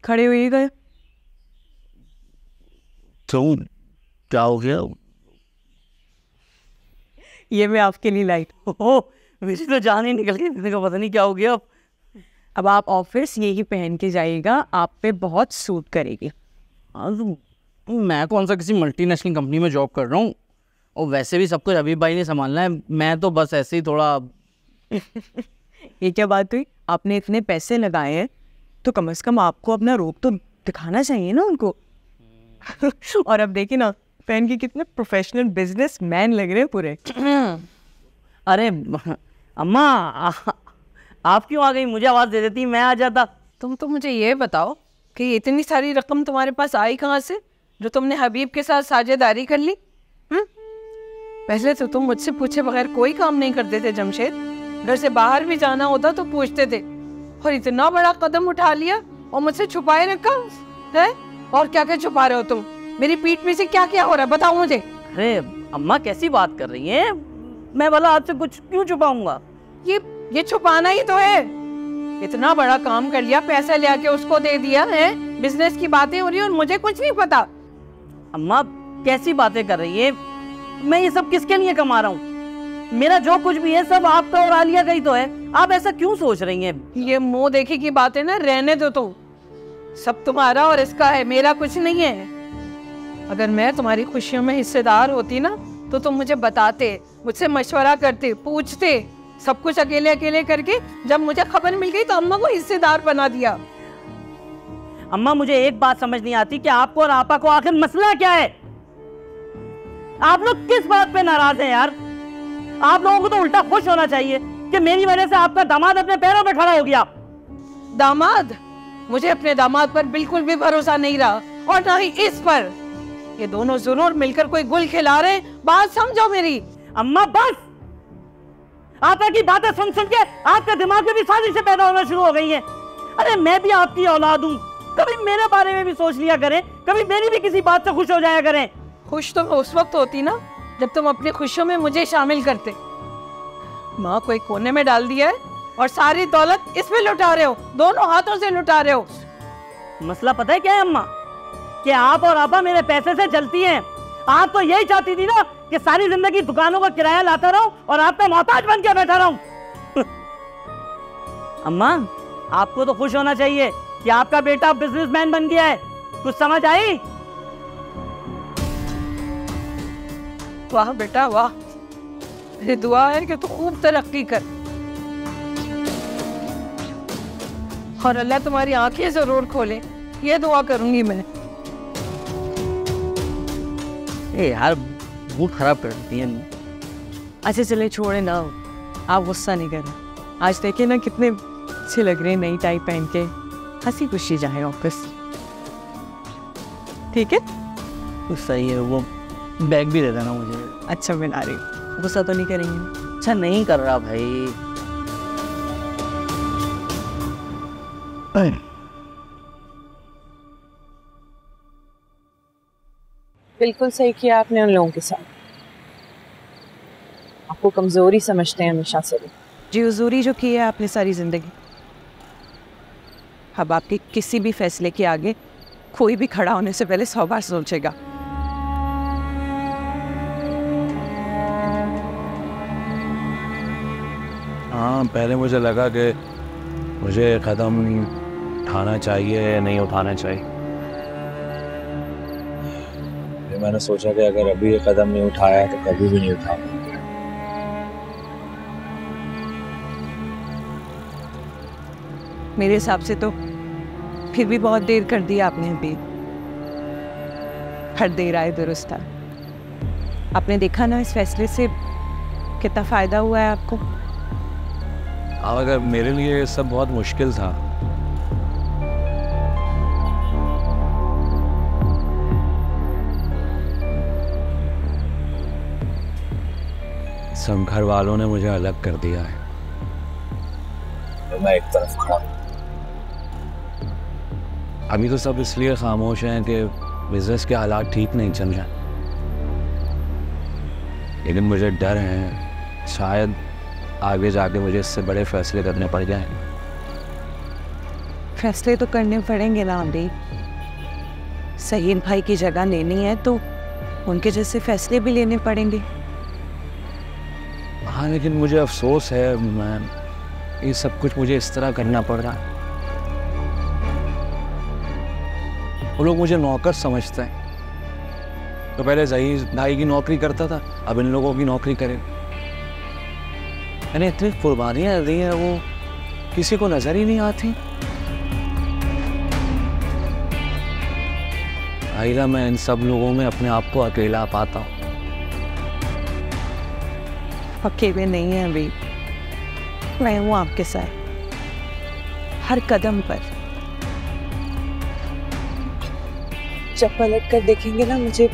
खड़े हुए गए। क्यों, क्या हो गया? ये मैं आपके लिए लाई। ओह, मेरी तो जान ही निकल गई, मेरे को पता नहीं क्या हो गया। अब आप ऑफिस यही पहन के जाइएगा, आप पे बहुत सूट करेगी। मैं कौन सा किसी मल्टीनेशनल कंपनी में जॉब कर रहा हूँ, और वैसे भी सब कुछ अभी भाई ने संभालना है, मैं तो बस ऐसे ही थोड़ा। ये क्या बात हुई? आपने इतने पैसे लगाए हैं तो कम से कम आपको अपना रोब तो दिखाना चाहिए ना उनको। और अब देखिए ना, पहन के कितने प्रोफेशनल बिजनेस मैन लग रहे हैं पूरे। अरे अम्मा, आप क्यों आ गई? मुझे आवाज दे देती, मैं आ जाता। तुम तो मुझे ये बताओ कि इतनी सारी रकम तुम्हारे पास आई कहाँ से, जो तुमने हबीब के साथ साझेदारी कर ली? पहले तो तुम मुझसे पूछे बगैर कोई काम नहीं करते थे जमशेद। घर से बाहर भी जाना होता तो पूछते थे, और इतना बड़ा कदम उठा लिया और मुझसे छुपाए रखा है। और क्या क्या छुपा रहे हो तुम? मेरी पीठ में से क्या क्या हो रहा है, बताओ मुझे। अरे अम्मा, कैसी बात कर रही हैं? मैं भला आपसे कुछ क्यों छुपाऊंगा? ये छुपाना ही तो है। इतना बड़ा काम कर लिया, पैसा ले आके उसको दे दिया है, बिजनेस की बातें हो रही है और मुझे कुछ नहीं पता। अम्मा, कैसी बातें कर रही है? मैं ये सब किसके लिए कमा रहा हूँ? मेरा जो कुछ भी है सब आपका और आलिया का ही तो है। आप ऐसा क्यों सोच रही हैं? ये मुंह देखी की बातें ना रहने दो तुम। सब तुम्हारा और इसका है, मेरा कुछ नहीं है। अगर मैं तुम्हारी खुशियों में हिस्सेदार होती ना तो तुम मुझे बताते, मुझसे मशवरा करते, पूछते। सब कुछ अकेले अकेले करके जब मुझे खबर मिल गई तो अम्मा को हिस्सेदार बना दिया। अम्मा, मुझे एक बात समझ नहीं आती कि आपको और आपा को आखिर मसला क्या है? आप लोग किस बात पे नाराज हैं यार? आप लोगों को तो उल्टा खुश होना चाहिए कि मेरी वजह से आपका दामाद अपने पैरों पे खड़ा हो गया। दामाद? मुझे अपने दामाद पर बिल्कुल भी भरोसा नहीं रहा, और ना ही इस पर। ये दोनों जरूर मिलकर कोई गुल खिला रहे। बात समझो मेरी। अम्मा बस, आपा की बातें सुन सुन के आपके दिमाग में भी साजिशें पैदा होना शुरू हो गई हैं। अरे मैं भी आपकी औलाद हूँ, कभी मेरे बारे में भी सोच लिया करें, कभी मेरी भी किसी बात से खुश हो जाया करें। खुश तो मैं उस वक्त होती ना जब तुम अपनी खुशियों में मुझे शामिल करते। माँ को एक कोने में डाल दिया है और सारी दौलत इसमें लुटा रहे हो, दोनों हाथों से लुटा रहे हो। मसला पता है क्या है अम्मा? कि आप और आपा मेरे पैसे से जलती हैं। आप तो यही चाहती थी ना कि सारी जिंदगी दुकानों का किराया लाता रहूं और आप पे मोहताज बन के बैठा रहूं। अम्मा, आपको तो खुश होना चाहिए कि आपका बेटा बिजनेसमैन बन गया है। कुछ समझ आई? वाह बेटा वाह, ये दुआ है कि तू खूब तरक्की कर, और अल्लाह तुम्हारी आंखें जरूर खोले, ये दुआ करूंगी मैं। यार मूड खराब कर देती है। अच्छा चले, छोड़े ना, आप गुस्सा नहीं करें। आज देखिए ना कितने अच्छे लग रहे हैं नई टाई पहन के, हंसी खुशी जाए ऑफिस। ठीक है? तो सही है, वो बैग भी दे देना मुझे। अच्छा मैं ला रही हूँ, गुस्सा तो नहीं करेंगे? अच्छा नहीं कर रहा भाई। बिल्कुल सही किया आपने उन लोगों के साथ। आपको कमजोरी समझते हैं हमेशा से। जी हुजूरी जो की है आपने सारी जिंदगी, अब आपके किसी भी फैसले के आगे कोई भी खड़ा होने से पहले 100 बार सोचेगा। हाँ, पहले मुझे लगा कि मुझे कदम उठाना चाहिए या नहीं उठाना चाहिए। मैंने सोचा कि अगर अभी ये कदम नहीं उठाया तो कभी भी नहीं उठाऊंगा। मेरे हिसाब से तो फिर भी बहुत देर कर दी आपने। अभी हर देर आए दुरुस्त है। आपने देखा ना इस फैसले से कितना फायदा हुआ है आपको। अगर मेरे लिए ये सब बहुत मुश्किल था, सब घर वालों ने मुझे अलग कर दिया है। मैं एक तरफ खड़ा हूं। अभी तो सब इसलिए खामोश हैं कि बिजनेस के हालात ठीक नहीं चल रहे, लेकिन मुझे डर है शायद आगे जाके मुझे इससे बड़े फैसले करने पड़ जाएं। फैसले तो करने पड़ेंगे ना अभी। सहीद भाई की जगह लेनी है तो उनके जैसे फैसले भी लेने पड़ेंगे। हाँ, लेकिन मुझे अफसोस है मैम, ये सब कुछ मुझे इस तरह करना पड़ रहा है। वो लोग मुझे नौकर समझते हैं। तो पहले सहीद भाई की नौकरी करता था, अब इन लोगों की नौकरी करे। मैंने इतनी कुर्बानियाँ दी हैं, वो किसी को नजर ही नहीं आती। आइला, मैं इन सब लोगों में अपने आप को अकेला पाता हूँ। अकेले नहीं है अभी, मैं हूँ आपके साथ हर कदम पर। जब पलट कर देखेंगे ना मुझे,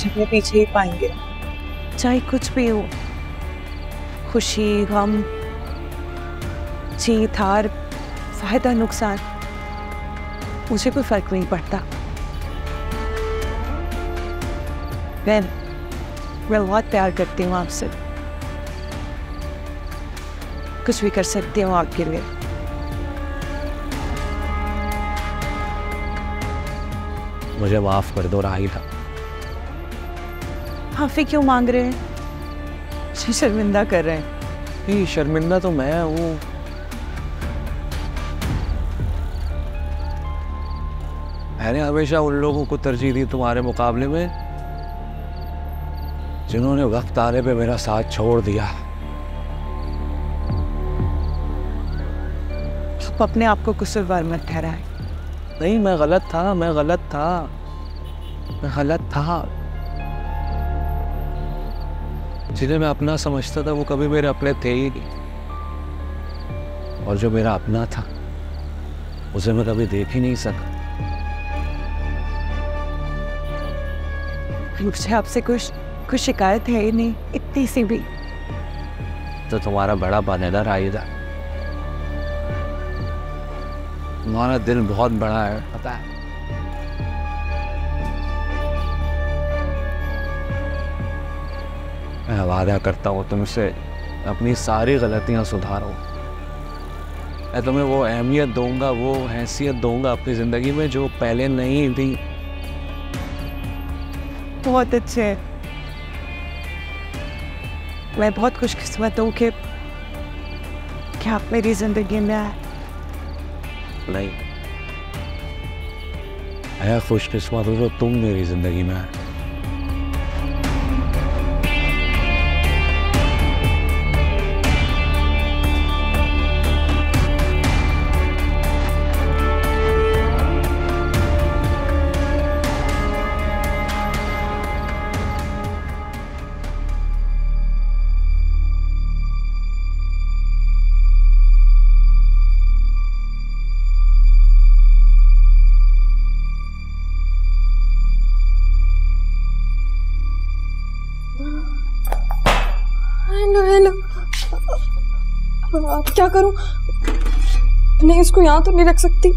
अपने पीछे ही पाएंगे। चाहे कुछ भी हो, खुशी गम, जीत हार, फायदा नुकसान, मुझे कोई फर्क नहीं पड़ता। मैं बहुत प्यार करती हूँ आपसे, कुछ भी कर सकती हूँ आपके लिए। मुझे माफ कर दो राहिला। माफी क्यों मांग रहे हैं? मुझे शर्मिंदा कर रहे हैं। नहीं, शर्मिंदा तो मैं हूँ। मैंने हमेशा उन लोगों को तरजीह दी तुम्हारे मुकाबले में जिन्होंने वक्त आने पे मेरा साथ छोड़ दिया। आप अपने आप को कसूरवार मत ठहराएं। नहीं, मैं गलत था। जिन्हें मैं अपना समझता था वो कभी मेरे अपने थे ही नहीं, और जो मेरा अपना था उसे मैं कभी देख ही नहीं सका। मुझे आपसे कुछ शिकायत है ही नहीं, इतनी सी भी। तो तुम्हारा बड़ा बनेला राहिला, तुम्हारा दिल बहुत बड़ा है, पता है। मैं वादा करता हूँ तुमसे अपनी सारी गलतियाँ सुधारो। मैं तुम्हें वो अहमियत दूंगा, वो हैसियत दूंगा अपनी ज़िंदगी में जो पहले नहीं थी। बहुत अच्छे हैं। मैं बहुत खुशकिस्मत हूँ कि आप मेरी जिंदगी में आए। नहीं, मैं खुशकिस्मत हूँ जो तुम मेरी ज़िंदगी में आए। हेलो, अब क्या करूं? नहीं, इसको यहाँ तो नहीं रख सकती।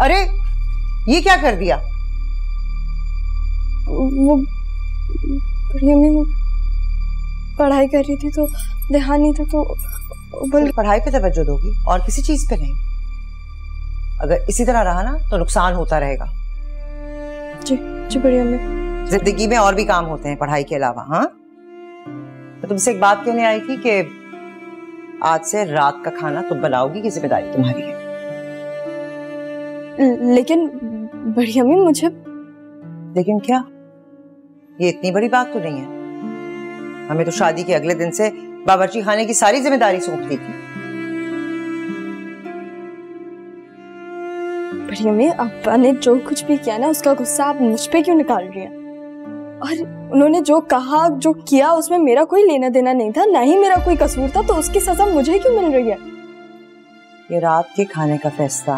अरे ये क्या कर दिया? वो मैं पढ़ाई कर रही थी तो ध्यान नहीं था, तो पढ़ाई पे तवज्जो दोगी और किसी चीज पे नहीं। अगर इसी तरह रहा ना तो नुकसान होता रहेगा। जी जी बढ़िया। मैं जिंदगी में और भी काम होते हैं पढ़ाई के अलावा। हाँ, तो तुमसे एक बात कहने आई थी कि आज से रात का खाना तुम बनाओगी, की जिम्मेदारी तुम्हारी है। लेकिन बढ़िया में मुझे। लेकिन क्या? ये इतनी बड़ी बात तो नहीं है। हमें तो शादी के अगले दिन से बावर्ची खाने की सारी जिम्मेदारी सौंप दी थी। बढ़िया में अब्बा ने जो कुछ भी किया ना, उसका गुस्सा आप मुझ पे क्यों निकाल रही हैं? और उन्होंने जो कहा, जो किया, उसमें मेरा कोई लेना देना नहीं था, ना ही मेरा कोई कसूर था, तो उसकी सजा मुझे क्यों मिल रही है? ये रात के खाने का फैसला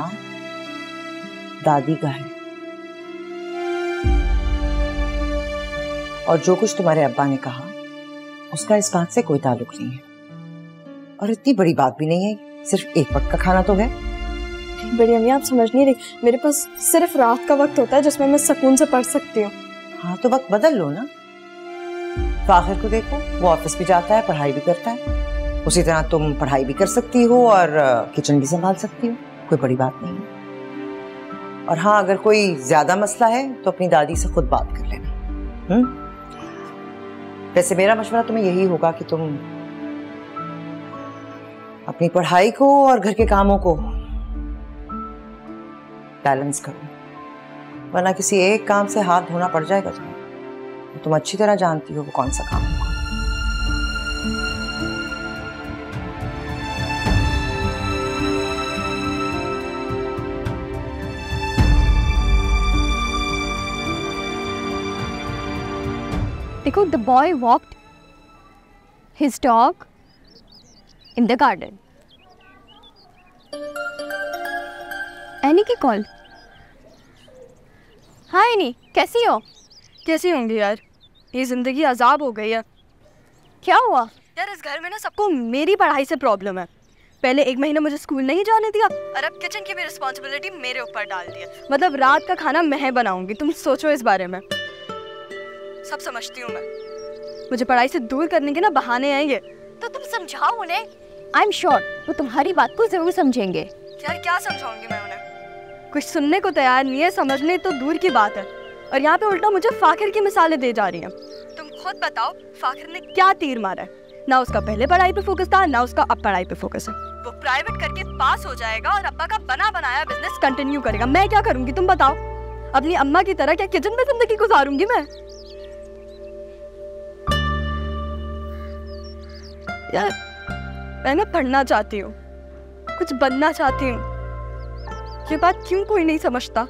दादी का है, और जो कुछ तुम्हारे अब्बा ने कहा उसका इस बात से कोई ताल्लुक नहीं है। और इतनी बड़ी बात भी नहीं है, सिर्फ एक वक्त का खाना तो है। बढ़िया मैं आप समझ नहीं रही, मेरे पास सिर्फ रात का वक्त होता है जिसमें मैं सुकून से पढ़ सकती हूँ। हाँ, तो वक्त बदल लो ना। फाखिर को देखो, वो ऑफिस भी जाता है, पढ़ाई भी करता है। उसी तरह तुम पढ़ाई भी कर सकती हो और किचन भी संभाल सकती हो, कोई बड़ी बात नहीं है। और हाँ, अगर कोई ज्यादा मसला है तो अपनी दादी से खुद बात कर लेना। वैसे मेरा मशवरा तुम्हें यही होगा कि तुम अपनी पढ़ाई को और घर के कामों को बैलेंस करो, वरना किसी एक काम से हाथ धोना पड़ जाएगा तुम्हें। तुम अच्छी तरह जानती हो वो कौन सा काम होगा। देखो, the boy walked his dog in the garden. Any की कॉल। हाय एनी, कैसी हो? कैसी होंगी यार, ये ज़िंदगी अजाब हो गई है। क्या हुआ? यार इस घर में ना सबको मेरी पढ़ाई से प्रॉब्लम है। पहले 1 महीना मुझे स्कूल नहीं जाने दिया और अब किचन की भी रिस्पॉन्सिबिलिटी मेरे ऊपर डाल दी है। मतलब रात का खाना मैं बनाऊंगी। तुम सोचो इस बारे में। सब समझती हूँ मैं, मुझे पढ़ाई से दूर करने के ना बहाने हैं ये। तो तुम समझाओ उन्हें। आई एम श्योर वो तुम्हारी बात को जरूर समझेंगे। यार क्या समझाऊंगी मैं उन्हें, कुछ सुनने को तैयार नहीं है, समझने तो दूर की बात है। और यहाँ पे उल्टा मुझे फाखिर की मिसालें दे जा रही हैं। तुम खुद बताओ, फाखिर ने क्या तीर मारा है? ना उसका पहले पढ़ाई पे फोकस था, ना उसका अब पढ़ाई पे फोकस है। वो प्राइवेट करके पास हो जाएगा और अब्बा का बना बनाया बिजनेस कंटिन्यू करेगा। मैं क्या करूंगी तुम बताओ? अपनी अम्मा की तरह क्या किचन में जिंदगी गुजारूंगी मैं? यार मैं ना पढ़ना चाहती हूँ, कुछ बनना चाहती हूँ। ये बात क्यों कोई नहीं समझता?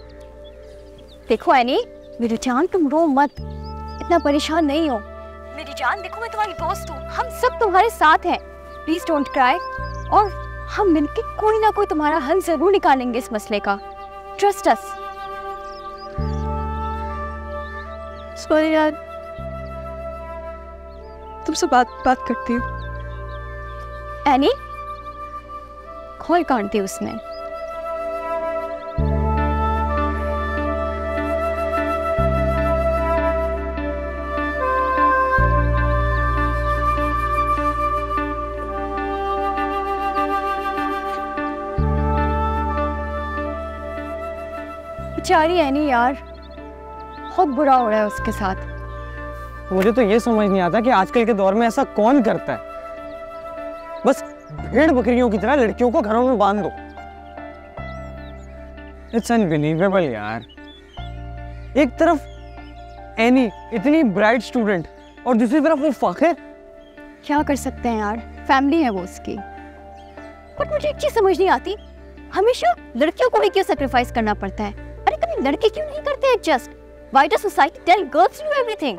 देखो एनी, मेरी जान तुम रो मत, इतना परेशान नहीं हो। मेरी जान देखो, मैं तुम्हारी दोस्त हूँ, हम सब तुम्हारे साथ हैं। प्लीज डोंट क्राई, और हम मिलके कोई ना कोई तुम्हारा हल जरूर निकालेंगे इस मसले का। Trust us. सॉरी यार, तुमसे बात करती हूँ। एनी, कॉल काट दी उसने। बेचारी एनी यार, बहुत बुरा हो रहा है उसके साथ। मुझे तो ये समझ नहीं आता कि आजकल के दौर में ऐसा कौन करता है। बस भेड़ बकरियों की तरह लड़कियों को घरों में बांध दो। इट्स अनबिलीवेबल यार। एक तरफ एनी इतनी ब्राइट स्टूडेंट और दूसरी तरफ वो फाखिर। क्या कर सकते हैं यार, फैमिली है वो उसकी। बट मुझे एक चीज समझ नहीं आती, हमेशा लड़कियों को ही क्यों सेक्रीफाइस करना पड़ता है? अरे कभी लड़के क्यों नहीं करते adjust? Why does society tell girls to do everything?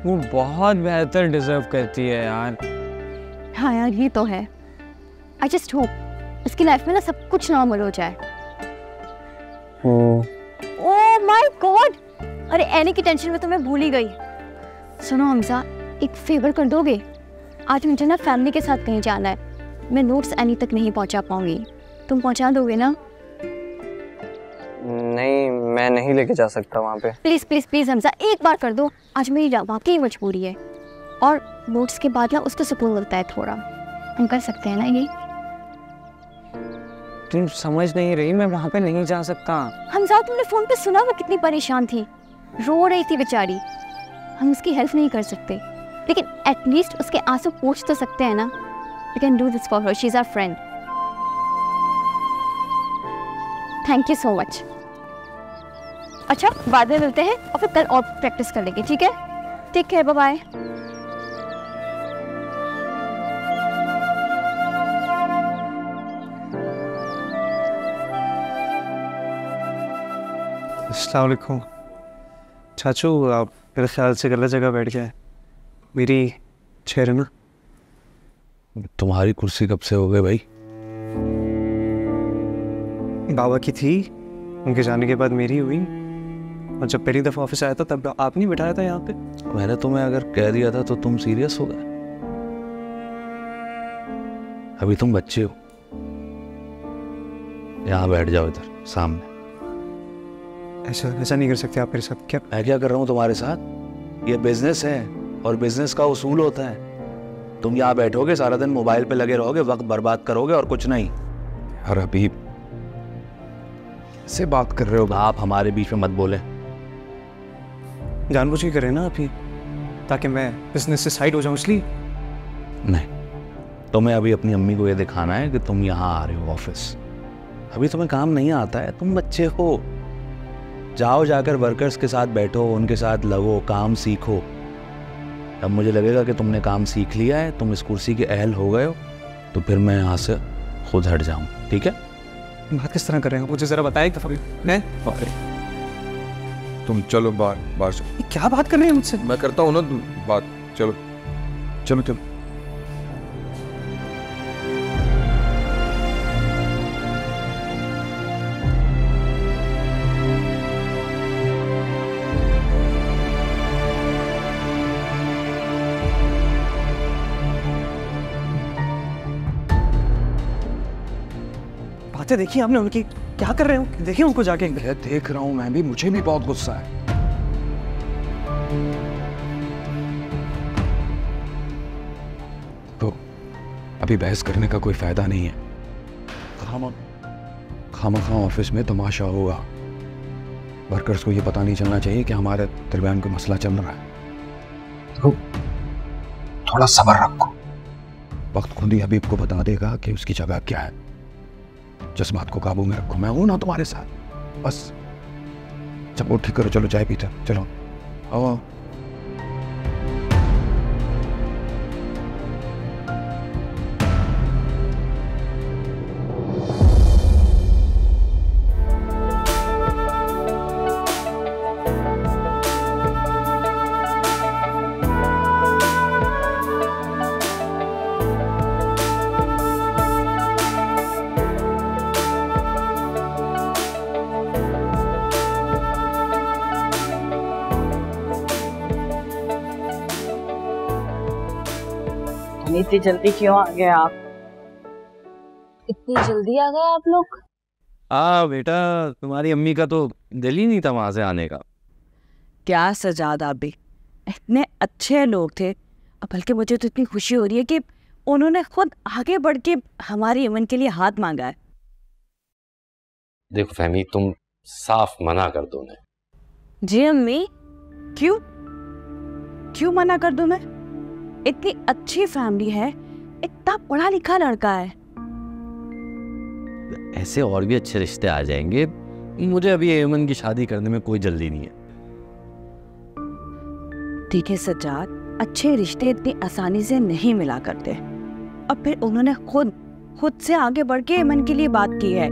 वो बहुत बेहतर डिजर्व करती है यार। हाँ यार, ये तो है। आई जस्ट होप उसकी लाइफ में ना सब कुछ नॉर्मल हो जाए। ओह माय गॉड, अरे एनी की टेंशन में तो मैं भूल ही गई। सुनो हमजा, एक फेवर कर दोगे? आज मुझे ना फैमिली के साथ कहीं जाना है, मैं नोट्स एनी तक नहीं पहुंचा पाऊंगी, तुम पहुंचा दोगे ना? नहीं, मैं नहीं लेके जा सकता वहाँ पे। प्लीज प्लीज प्लीज हमजा, एक बार कर दो। आज मेरी वाकई मजबूरी है, और नोट्स के बाद ना उसको सुकून मिलता है थोड़ा। हम कर सकते हैं ना ये? तुम समझ नहीं रही, मैं वहाँ पे नहीं जा सकता। हमजा, तुमने फोन पे सुना वो कितनी परेशान थी, रो रही थी बेचारी। हम उसकी हेल्प नहीं कर सकते, लेकिन एटलीस्ट उसके आंसू पोंछ तो सकते हैं ना। We can do this for her. She's our friend. Thank you so much. अच्छा, बाद में मिलते हैं और फिर कल और प्रैक्टिस कर लेंगे, ठीक है? Take care, bye bye. अस्सलाम वालेकुम। चाचू, आप मेरे ख्याल से गलत जगह बैठ गए। मेरी चेयर है ना? तुम्हारी कुर्सी कब से हो गई भाई? बाबा की थी, उनके जाने के बाद मेरी हुई, और जब पहली दफ़ा ऑफिस आया था तब आप नहीं बिठाया था यहाँ पे। मैंने तुम्हें अगर कह दिया था तो तुम सीरियस हो गए। अभी तुम बच्चे हो, यहाँ बैठ जाओ इधर सामने। ऐसा नहीं कर सकते आप मेरे साथ। क्या मैं क्या कर रहा हूँ तुम्हारे साथ? ये बिजनेस है और बिजनेस का उसूल होता है। तुम यहाँ बैठोगे सारा दिन मोबाइल पे लगे रहोगे, वक्त बर्बाद करोगे और कुछ नहीं। यार अभी से बात कर रहे हो? आप हमारे बीच में मत बोले। जानबूझ के करे ना अभी, ताकि मैं बिजनेस से साइड हो जाऊं इसलिए? नहीं, तुम्हें अभी अपनी अम्मी को ये दिखाना है कि तुम यहाँ आ रहे हो ऑफिस। अभी तुम्हें काम नहीं आता है, तुम बच्चे हो। जाओ जाकर वर्कर्स के साथ बैठो, उनके साथ लगो, काम सीखो। अब मुझे लगेगा कि तुमने काम सीख लिया है, तुम इस कुर्सी के अहल हो गए हो, तो फिर मैं यहाँ से खुद हट जाऊँ, ठीक है? बात किस तरह कर रहे हो, मुझे जरा बताए एक दफा भी। मैं तुम चलो बाहर चलो। क्या बात कर रहे हैं मुझसे? मैं करता हूँ ना बात, चलो चलो चलो। बातें देखी आपने उनकी, क्या कर रहे हो? देखिए उनको जाके। देख रहा हूं मैं भी, मुझे भी बहुत गुस्सा है। तो अभी बहस करने का कोई फायदा नहीं है। खामखा ऑफिस में तमाशा होगा। वर्कर्स को ये पता नहीं चलना चाहिए कि हमारे दरमियान कोई मसला चल रहा है। तो थोड़ा सब्र रखो, वक्त खुद ही हबीब को बता देगा कि उसकी जगह क्या है। जज्बात को काबू में रखो, मैं हूं ना तुम्हारे साथ। बस चलो ठीक करो, चलो चाय पीते, चलो आओ। इतनी जल्दी क्यों आ गए आप? इतनी जल्दी आ गए आप लोग? बेटा, तुम्हारी अम्मी का तो दिल ही नहीं था वहां से आने का। क्या सजाद, आप भी इतने अच्छे लोग थे। अब बल्कि मुझे तो इतनी खुशी हो रही है कि उन्होंने खुद आगे बढ़ के हमारी यमन के लिए हाथ मांगा है। देखो फहमी, तुम साफ मना कर दो उन्हें। जी अम्मी, क्यों क्यों मना कर दूं मैं? इतनी अच्छी फैमिली है, इतना पढ़ा लिखा लड़का है। ऐसे और भी अच्छे रिश्ते आ जाएंगे। मुझे अभी एमन की शादी करने में कोई जल्दी नहीं है। ठीक है सज्जाद, अच्छे रिश्ते इतनी आसानी से नहीं मिला करते। अब फिर उन्होंने खुद से आगे बढ़ के एमन के लिए बात की है,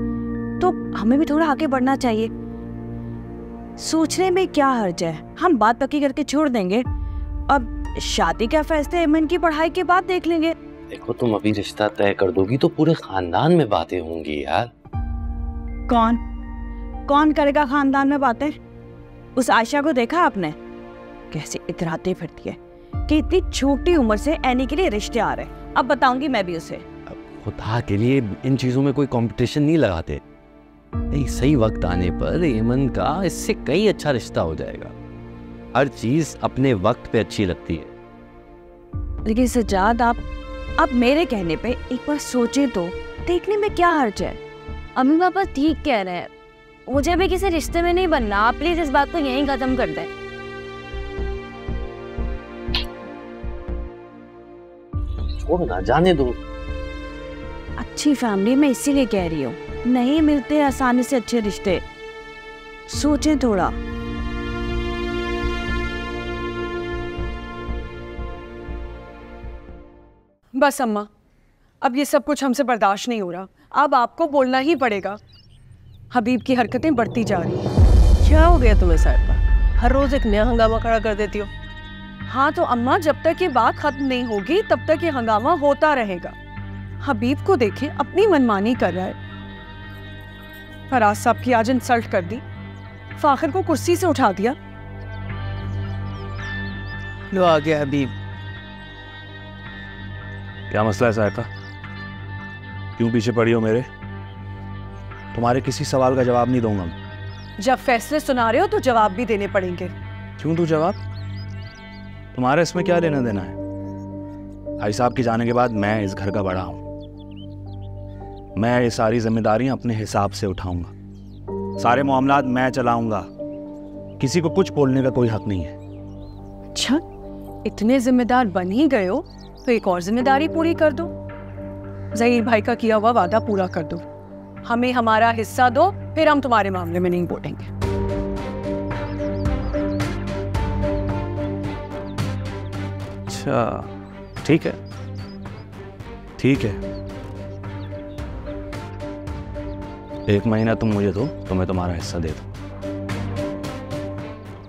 तो हमें भी थोड़ा आगे बढ़ना चाहिए। सोचने में क्या हर्ज है, हम बात पक्की करके छोड़ देंगे। अब शादी का फैसला एमन की पढ़ाई के बाद देख लेंगे। देखो, तुम अभी रिश्ता तय कर दोगी तो पूरे खानदान में बातें होंगी यार। कौन करेगा खानदान में बातें? उस आयशा को देखा आपने कैसे इतराती फिरती है कि इतनी छोटी उम्र से एनी के लिए रिश्ते आ रहे हैं। अब बताऊंगी मैं भी उसे। खुदा के लिए इन चीजों में कोई कंपटीशन नहीं लगाते। सही वक्त आने पर एमन का इससे कई अच्छा रिश्ता हो जाएगा। हर चीज अपने वक्त पे अच्छी लगती है। लेकिन सज्जाद, आप मेरे कहने पे एक बार सोचे तो, देखने में क्या हर्ज है? अम्मी पापा ठीक कह रहे हैं, मुझे भी किसी रिश्ते में नहीं बनना। आप प्लीज इस बात को यहीं खत्म कर दें। छोड़ो ना, जाने दो। अच्छी फैमिली में इसीलिए कह रही हूँ, नहीं मिलते आसानी से अच्छे रिश्ते। सोचें थोड़ा। बस अम्मा, अब ये सब कुछ हमसे बर्दाश्त नहीं हो रहा। अब आपको बोलना ही पड़ेगा। हबीब की हरकतें बढ़ती जा रही हैं। क्या हो गया तुम्हें साहिबा? हर रोज एक नया हंगामा खड़ा कर देती हो। हाँ तो अम्मा, जब तक ये बात खत्म नहीं होगी तब तक ये हंगामा होता रहेगा। हबीब को देखें, अपनी मनमानी कर रहा है। फराज साहब की आज इंसल्ट कर दी, फाखिर को कुर्सी से उठा दिया। लो आ गया हबीब। क्या मसला है साहिबा? क्यों पीछे पड़ी हो मेरे? तुम्हारे किसी सवाल का जवाब नहीं दूंगा। जब फैसले सुना रहे हो तो जवाब भी देने पड़ेंगे। क्यों तू जवाब? तुम्हारा इसमें क्या लेना देना है? भाई साहब के जाने के बाद मैं इस घर का बड़ा हूं। मैं ये सारी जिम्मेदारियां अपने हिसाब से उठाऊंगा, सारे मामलात मैं चलाऊंगा, किसी को कुछ बोलने का कोई हक नहीं है। अच्छा, इतने जिम्मेदार बन ही गए हो तो एक और जिम्मेदारी पूरी कर दो। ज़हीर भाई का किया हुआ वादा पूरा कर दो, हमें हमारा हिस्सा दो, फिर हम तुम्हारे मामले में नहीं बोलेंगे। अच्छा ठीक है, ठीक है, 1 महीना तुम मुझे दो तो मैं तुम्हारा हिस्सा दे दूँ,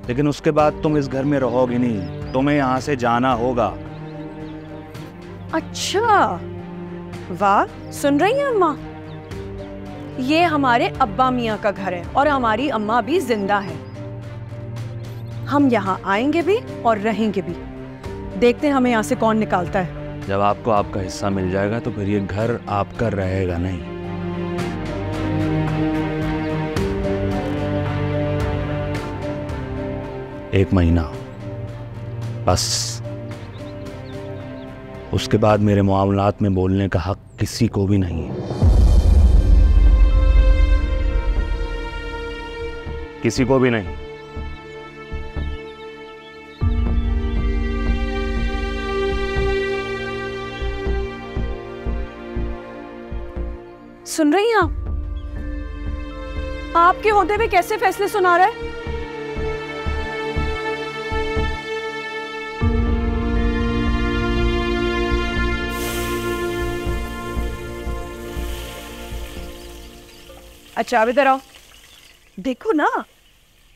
लेकिन उसके बाद तुम इस घर में रहोगी नहीं, तुम्हें यहाँ से जाना होगा। अच्छा, वाह, सुन रही हैं अम्मा? ये हमारे अब्बा मियाँ का घर है और हमारी अम्मा भी जिंदा है। हम यहाँ आएंगे भी और रहेंगे भी, देखते हैं हमें यहाँ से कौन निकालता है। जब आपको आपका हिस्सा मिल जाएगा तो फिर ये घर आपका रहेगा नहीं। एक महीना बस, उसके बाद मेरे मामलात में बोलने का हक किसी को भी नहीं है, किसी को भी नहीं। सुन रही हैं आप? आपके होते हुए कैसे फैसले सुना रहा है? अच्छा, अब इधर आओ, देखो ना,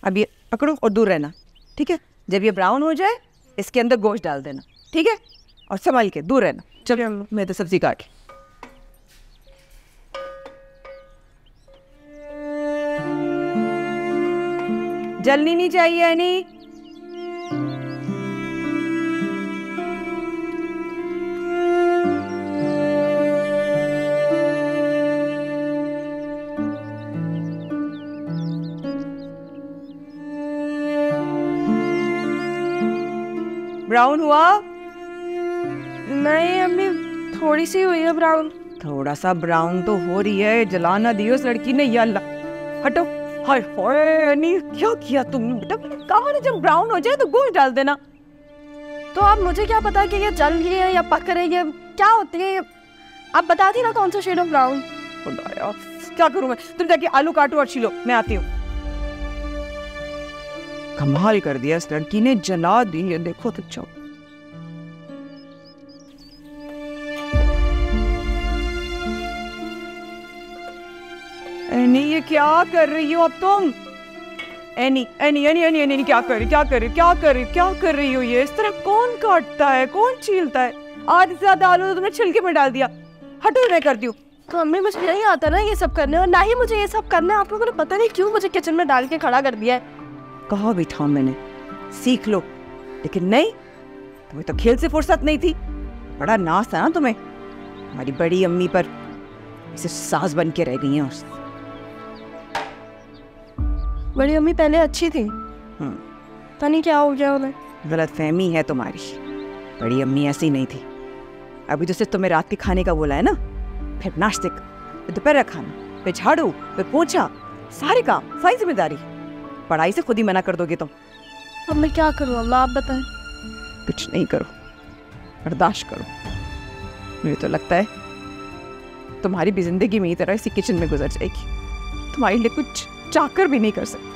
अब ये पकड़ो और दूर रहना, ठीक है? जब ये ब्राउन हो जाए इसके अंदर गोश्त डाल देना, ठीक है? और संभाल के दूर रहना। चलो मैं तो सब्जी काट। जलनी नहीं चाहिए एनी। ब्राउन हुआ? नहीं अम्मी, थोड़ी सी हुई है ब्राउन। थोड़ा सा ब्राउन तो हो रही है, जला ना दियो उस लड़की ने, या अल्लाह, हटो। हाय हाय, नहीं क्या किया तुमने बेटा? कहा ना जब ब्राउन हो जाए तो गोश्त डाल देना। तो अब मुझे क्या पता कि ये जल रही है या पक रही है, क्या होती है? आप बता दी ना कौन सा शेड ऑफ ब्राउन। क्या करूं मैं? तुम जाके आलू काटो और छिलो, मैं आती हूँ। कमाल कर दिया इस लड़की ने, जला दी है, देखो तो जाओ। एनी, ये क्या कर रही हो अब तुम? Any any any any any, क्या कर रही हो? ये इस तरह कौन काटता है, कौन छीलता है? आधे से ज्यादा आलू तो तुमने छिलके में डाल दिया। हटो, मैं करती हूँ। तो अम्मी मुझे नहीं आता ना ये सब करने, और ना ही मुझे ये सब करना है। आप लोगों ने पता नहीं क्यों मुझे किचन में डाल के खड़ा कर दिया है। कहा भी था मैंने, सीख लो, लेकिन नहीं, तुम्हें तो खेल से फुर्सत नहीं थी। बड़ा नाज था ना तुम्हें हमारी बड़ी अम्मी पर, इसे सास बन के रह गई हैं। बड़ी अम्मी पहले अच्छी थी, पता नहीं क्या हो गया उन्हें। गलतफहमी है तुम्हारी, बड़ी अम्मी ऐसी नहीं थी। अभी तो सिर्फ तुम्हें रात के खाने का बोला है ना, फिर नाश्ते का, फिर दोपहर का खाना, फिर झाड़ू, फिर पोछा, सारे काम, सारी जिम्मेदारी। पढ़ाई से खुद ही मना कर दोगे तुम। अब मैं क्या करूँ अम्मा, आप बताएं। कुछ नहीं करो, बर्दाश्त करो। मुझे तो लगता है तुम्हारी भी जिंदगी में ही तरह इसी किचन में गुजर जाएगी। तुम्हारे लिए कुछ चाकर भी नहीं कर सकती।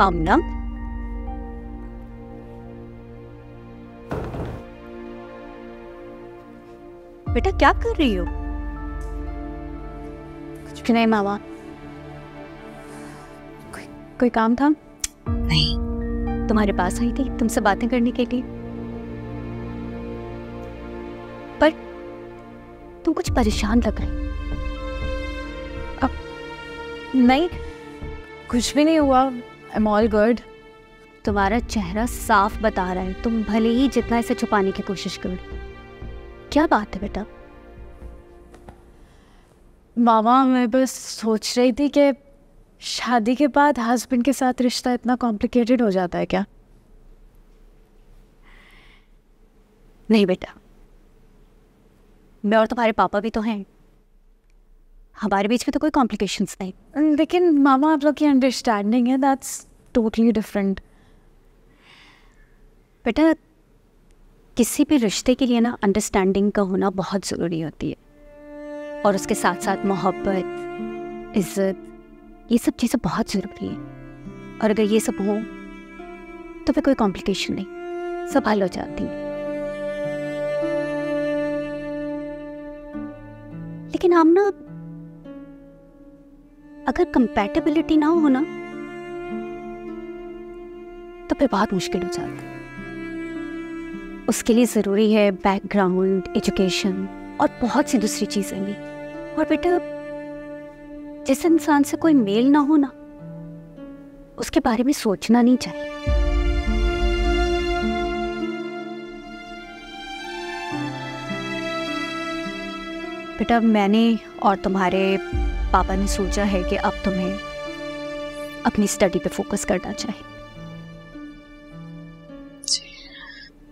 आमना, बेटा क्या कर रही हो? कुछ नहीं मामा। कोई काम था? नहीं, तुम्हारे पास आई थी तुमसे बातें करने के लिए, पर तुम कुछ परेशान लग रही। अब नहीं, कुछ भी नहीं हुआ, आई एम ऑल गुड। तुम्हारा चेहरा साफ बता रहा है, तुम भले ही जितना इसे छुपाने की कोशिश करो। क्या बात है बेटा? मामा मैं बस सोच रही थी कि शादी के बाद हस्बैंड के साथ रिश्ता इतना कॉम्प्लिकेटेड हो जाता है क्या? नहीं बेटा, मैं और तुम्हारे पापा भी तो हैं, हमारे बीच में तो कोई कॉम्प्लिकेशंस नहीं। लेकिन मामा आप लोग की अंडरस्टैंडिंग है, दैट्स टोटली डिफरेंट। बेटा किसी भी रिश्ते के लिए ना अंडरस्टैंडिंग का होना बहुत ज़रूरी होती है, और उसके साथ साथ मोहब्बत, इज्जत, ये सब चीज़ें बहुत ज़रूरी है। और अगर ये सब हो तो फिर कोई कॉम्प्लिकेशन नहीं, सब हल हो जाती है। लेकिन हम ना, अगर कंपैटिबिलिटी ना हो ना तो फिर बहुत मुश्किल हो जाता है। उसके लिए ज़रूरी है बैकग्राउंड, एजुकेशन और बहुत सी दूसरी चीज़ें भी। और बेटा जिस इंसान से कोई मेल ना हो ना, उसके बारे में सोचना नहीं चाहिए। बेटा मैंने और तुम्हारे पापा ने सोचा है कि अब तुम्हें अपनी स्टडी पे फोकस करना चाहिए,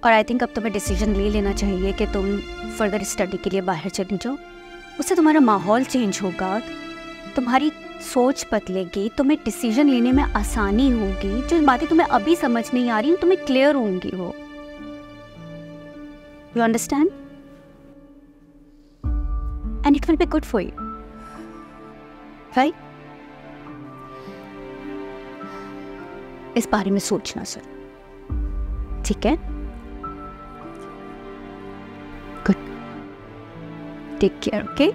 और आई थिंक अब तुम्हें डिसीजन ले लेना चाहिए कि तुम फर्दर स्टडी के लिए बाहर चली जाओ। उससे तुम्हारा माहौल चेंज होगा, तुम्हारी सोच बदलेगी, तुम्हें डिसीजन लेने में आसानी होगी, जो बातें तुम्हें अभी समझ नहीं आ रही तुम्हें क्लियर होंगी वो। You understand? And it will be good for you, right? इस बारे में सोचना सर, ठीक है? Good, take care, okay?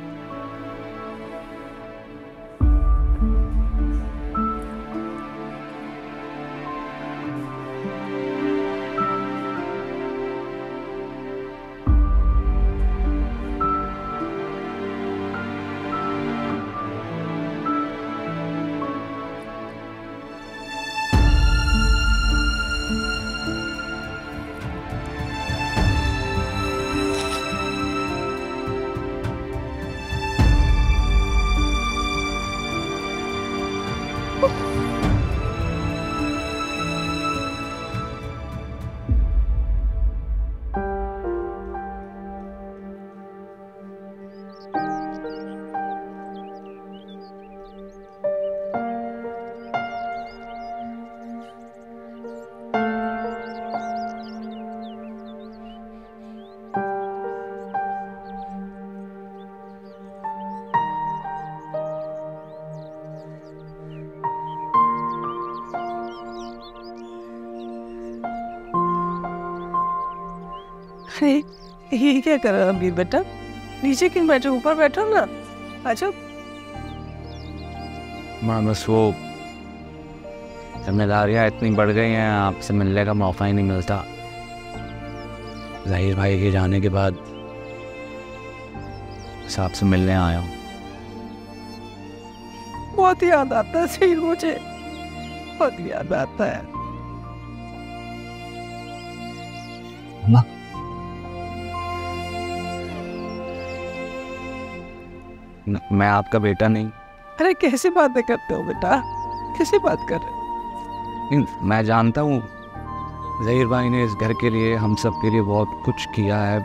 ये क्या कर रहा है अभी बेटा? नीचे क्यों बैठो, ऊपर बैठो ना, अच्छा। माँ बस वो जिम्मेदारियाँ इतनी बढ़ गई हैं, आपसे मिलने का मौका ही नहीं मिलता। ज़हीर भाई के जाने के बाद बस आपसे मिलने आया हूँ। बहुत याद आता है सही, मुझे बहुत याद आता है। मैं आपका बेटा नहीं। अरे कैसे बातें करते हो बेटा, कैसे बात कर रहे हो? मैं जानता हूँ ज़हीर भाई ने इस घर के लिए, हम सब के लिए बहुत कुछ किया है।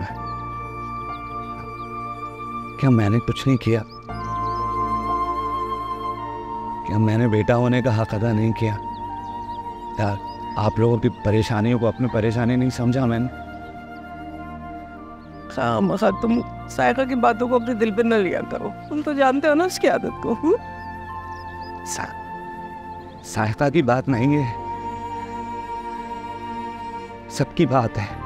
क्या मैंने कुछ नहीं किया? क्या मैंने बेटा होने का हक अदा नहीं किया? यार आप लोगों की परेशानियों को अपनी परेशानी नहीं समझा मैंने। मसा तुम सायका की बातों को अपने दिल पे न लिया करो, तुम तो जानते हो ना उसकी आदत को। सहायता की बात नहीं है, सबकी बात है।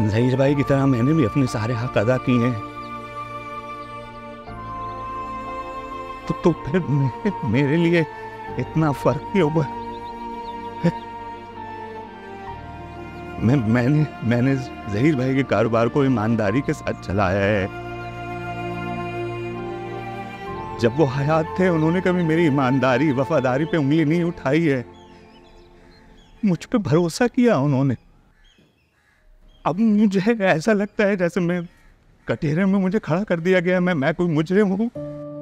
ज़हीर भाई की तरह मैंने भी अपने सारे हक अदा किए हैं, तो फिर मेरे लिए इतना फर्क क्यों हुआ? मैंने ज़हीर भाई के कारोबार को ईमानदारी के साथ चलाया है। जब वो हयात थे उन्होंने कभी मेरी ईमानदारी वफादारी पे उंगली नहीं उठाई है, मुझ पे भरोसा किया उन्होंने। अब मुझे ऐसा लगता है जैसे मैं कटहरे में मुझे खड़ा कर दिया गया, मैं कोई मुजरिम हूँ।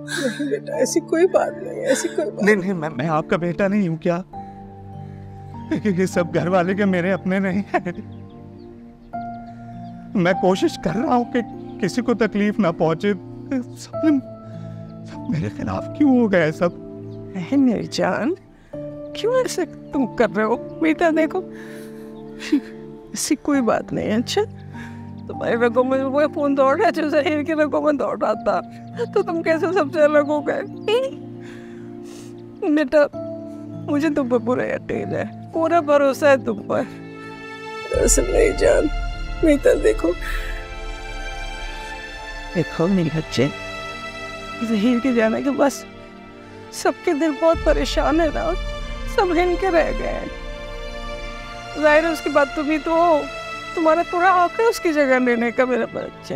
नहीं बेटा, ऐसी कोई बात नहीं, ऐसी कोई बात नहीं, मैं आपका बेटा नहीं हूँ क्या? ये सब घर वाले के मेरे अपने नहीं है। मैं कोशिश कर रहा हूँ कि किसी को तकलीफ ना पहुंचे। सब मेरे खिलाफ क्यों हो गए सब? मेरी जान, क्यों ऐसे तुम कर रहे हो? बेटा देखो, ऐसी कोई बात नहीं है। अच्छा, तुम्हारे रगों में वो फोन दौड़ रहा है जो ज़हीर के रगों में दौड़ रहा था, तो तुम कैसे सबसे अलग हो गए? बेटा, मुझे तुम पर पूरा यकीन है, पूरा भरोसा है तुम पर। नहीं जान, बेटा देखो मेरे बच्चे, ज़हीर के जाने के बस सबके दिल बहुत परेशान है ना, सब हिन के रह गए हैं। जाहिर है उसकी बात तुम्ही तो हो, तुम्हारा पूरा हक है उसकी जगह लेने का मेरे बच्चे।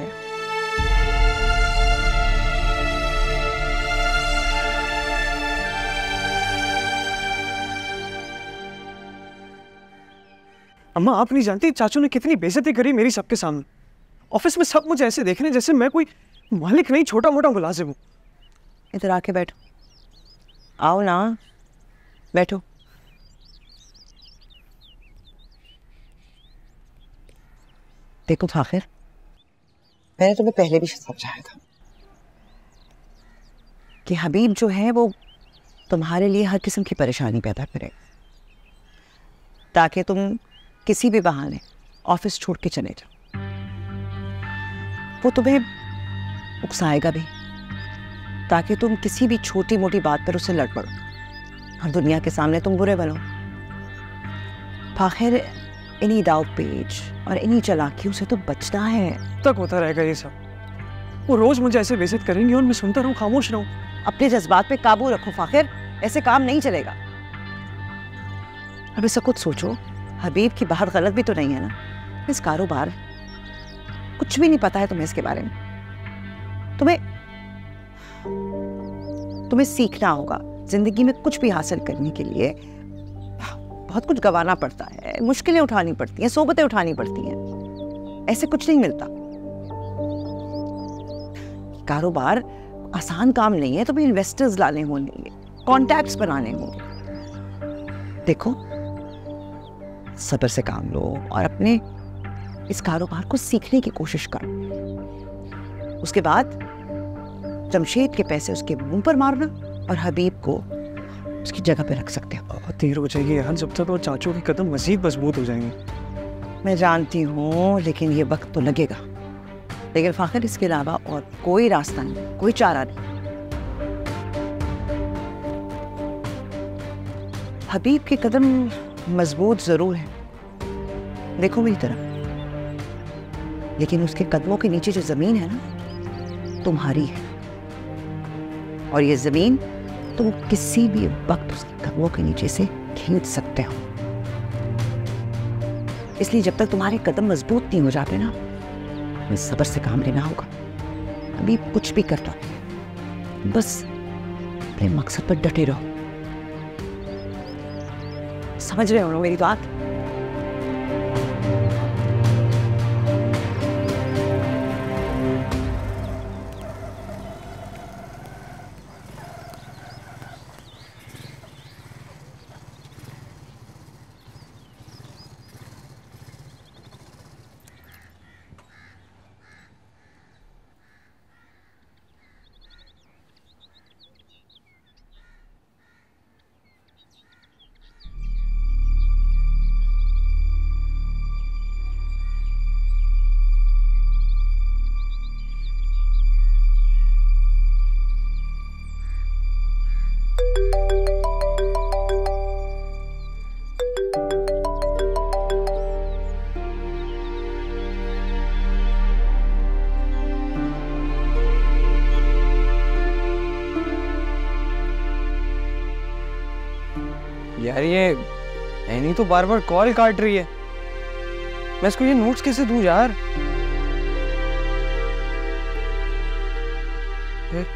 अम्मा, आप नहीं जानती चाचू ने कितनी बेइज्जती करी मेरी सबके सामने। ऑफिस में सब मुझे ऐसे देख रहे हैं जैसे मैं कोई मालिक नहीं, छोटा मोटा मुलाजिम हूँ। इधर आके बैठो, आओ ना, बैठो। देखो फाखिर, मैंने तुम्हें पहले भी समझाया था कि हबीब जो है वो तुम्हारे लिए हर किस्म की परेशानी पैदा करे, ताकि तुम किसी भी बहाने ऑफिस छोड़ के चले जाओ। वो तुम्हें उकसाएगा भी, ताकि तुम किसी भी छोटी मोटी बात पर उससे लड़ पड़ो और दुनिया के सामने तुम बुरे बनो। फाखिर, इन्हीं दाव पेच और इन्हीं चालाकियों से तो बचना है। तक होता रहेगा ये सब। वो रोज मुझे ऐसे बेइज्जत करेंगे और मैं सुनता रहूं, खामोश रहूं। अपने जज्बात पे काबू रखो फाखिर, ऐसे काम नहीं चलेगा। अब ऐसा कुछ सोचो, हबीब की बात गलत भी तो नहीं है ना? इस कारोबार कुछ भी नहीं पता है तुम्हें इसके बारे में। तुम्हें सीखना होगा। जिंदगी में कुछ भी हासिल करने के लिए बहुत कुछ गंवाना पड़ता है, मुश्किलें उठानी पड़ती हैं, सोबतें उठानी पड़ती हैं। ऐसे कुछ नहीं मिलता। कारोबार आसान काम नहीं है। तुम्हें इन्वेस्टर्स लाने होंगे, कॉन्टैक्ट्स बनाने होंगे। देखो, सब्र से काम लो और अपने इस कारोबार को सीखने की कोशिश करो। उसके बाद जमशेद के पैसे उसके मुंह पर मारना और हबीब को उसकी जगह पे रख सकते हो। देर हो जाएगी यार, जब तक वो चाचू के कदम मजीद मजबूत हो जाएंगे। मैं जानती हूँ, लेकिन ये वक्त तो लगेगा। लेकिन फाखिर, इसके अलावा और कोई रास्ता नहीं, कोई चारा नहीं। हबीब के कदम मजबूत जरूर है, देखो मेरी तरफ, लेकिन उसके कदमों के नीचे जो जमीन है ना, तुम्हारी है। और ये जमीन तुम किसी भी वक्त उसके कदमों के नीचे से खींच सकते हो। इसलिए जब तक तुम्हारे कदम मजबूत नहीं हो जाते ना, तुम्हें सब्र से काम लेना होगा। अभी कुछ भी कर लो, बस अपने मकसद पर डटे रहो। समझ रहे हो मेरी बात? यार ये एनी तो बार बार कॉल काट रही है, मैं इसको ये नोट्स कैसे दूं यार?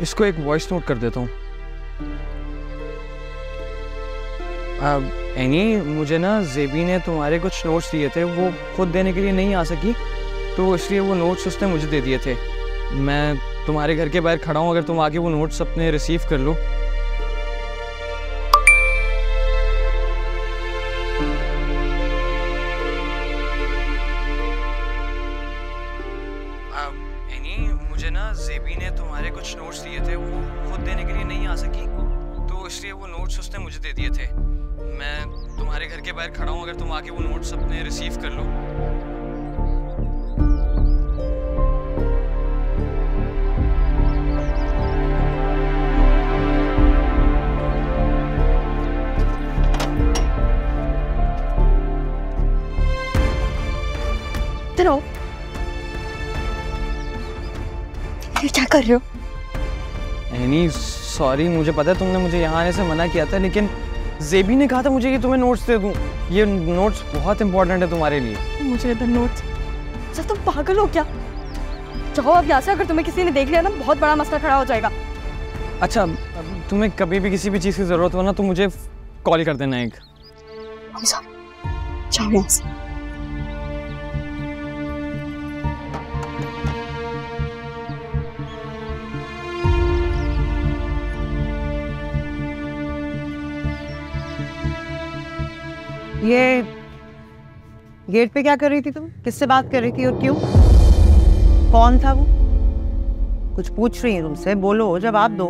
इसको एक वॉइस नोट कर देता हूँ। एनी, मुझे ना जेबी ने तुम्हारे कुछ नोट्स दिए थे, वो खुद देने के लिए नहीं आ सकी, तो इसलिए वो नोट्स उसने मुझे दे दिए थे। मैं तुम्हारे घर के बाहर खड़ा हूँ, अगर तुम आके वो नोट्स अपने रिसीव कर लो। मुझे ना जेबी ने तुम्हारे कुछ नोट्स दिए थे, वो खुद देने के लिए नहीं आ सकी, तो इसलिए वो नोट्स उसने मुझे दे दिए थे। मैं तुम्हारे घर के बाहर खड़ा हूँ, अगर तुम आके वो नोट्स अपने रिसीव कर लो। ये क्या कर रहे हो? एनी सॉरी, मुझे पता है तुमने मुझे यहाँ आने से मना किया था, लेकिन जेबी ने कहा था मुझे कि तुम्हें नोट्स दे दूँ। ये नोट्स बहुत इंपॉर्टेंट है तुम्हारे लिए। मुझे इधर नोट्स? सर तुम पागल हो क्या? जाओ अब यहाँ से, अगर तुम्हें किसी ने देख लिया ना बहुत बड़ा मसला खड़ा हो जाएगा। अच्छा, तुम्हें कभी भी किसी भी चीज़ की ज़रूरत हो ना तो मुझे कॉल कर देना एक। जाओ यहाँ से। ये गेट पे क्या कर रही थी तुम? किससे बात कर रही थी और क्यों? कौन था वो? कुछ पूछ रही है तुमसे, बोलो, जवाब दो।